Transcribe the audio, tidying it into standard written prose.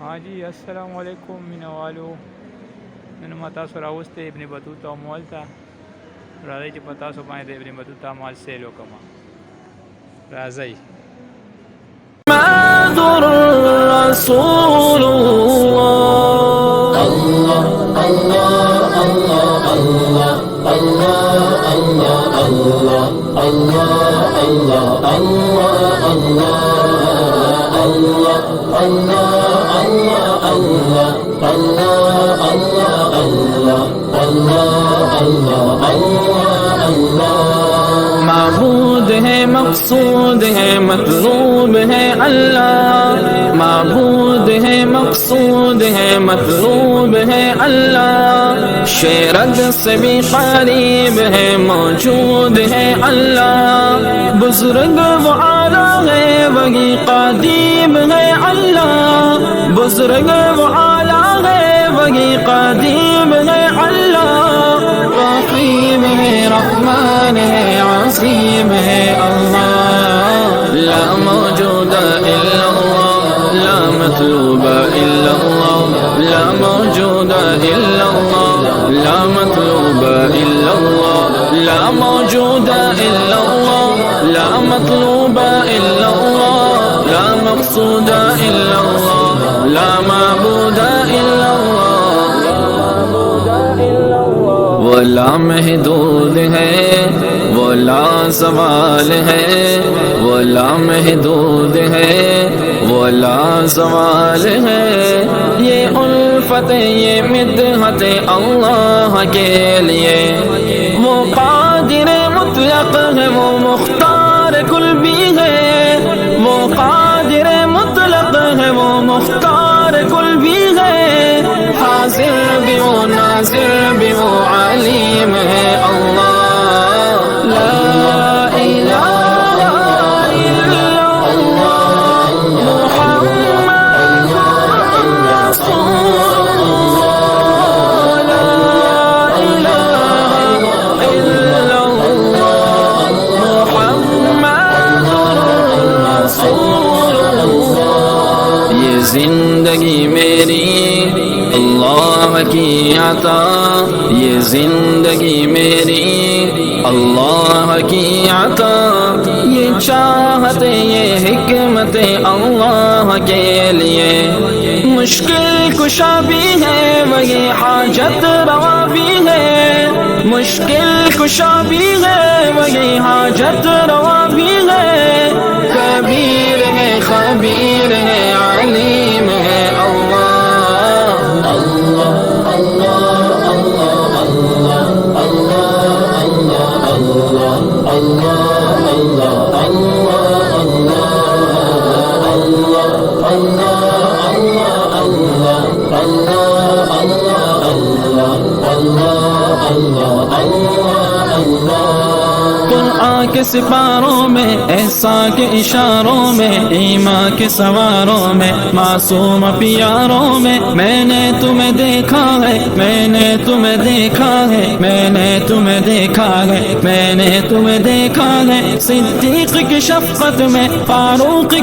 ہاں جی السلام علیکم مینه والو. نن ما تاسو راوستی ابن بطوطه مول ته راځئ چې په تاسو باندې د ابن بطوطه مال سیل وکړم. راځئ. محمد رسول الله الله الله الله الله الله الله الله الله الله الله معبود ہے مقصود ہے مطلوب ہے اللہ معبود ہے مقصود ہے مطلوب ہے اللہ شیرد سے بھی قریب ہے موجود ہے اللہ بزرگ و اعلیٰ ہے وہی قدیم ہے اللہ بزرگ و اعلیٰ ہے وہی قدیم ہے اللہ رحیم ہے رحمان ہے عظیم ہے اللہ لا موجود الا اللہ لا مطلوب الا اللہ لا موجود الا اللہ لا مطلوب الا اللہ لا موجود الا اللہ لا مطلوب الا اللہ لا مقصود الا اللہ لا معبود الا اللہ وہ لا محدود ہے وہ لا زوال ہے وہ لا محدود ہے وہ لا زوال ہے یہ الفت یہ مدحت اللہ کے لیے وہ قادر مطلق ہے وہ مختار کل بھی ہے وہ قادر مطلق ہے وہ مختار کل بھی ہے حاضر بھی وہ ناظر بھی وہ علیم ہے اللہ لا الہ الا اللہ محمد رسول اللہ لا الہ الا اللہ محمد رسول اللہ یہ زندگی میری اللہ کی عطا یہ زندگی میری اللہ کی عطا یہ چاہت یہ حکمت اللہ کے لیے مشکل کشا بھی ہے وہی حاجت روا بھی ہے مشکل کشا بھی ہے وہی حاجت روا بھی ہے کبیر ہے خبیر ہے علیم ہے قرآن کے سپاروں میں احسان کے اشاروں میں ایمان کے سواروں میں معصوم پیاروں میں نے تمہیں دیکھا ہے میں نے تمہیں دیکھا ہے میں نے تمہیں دیکھا ہے میں نے تمہیں دیکھا ہے صدیق کی شفقت میں فاروق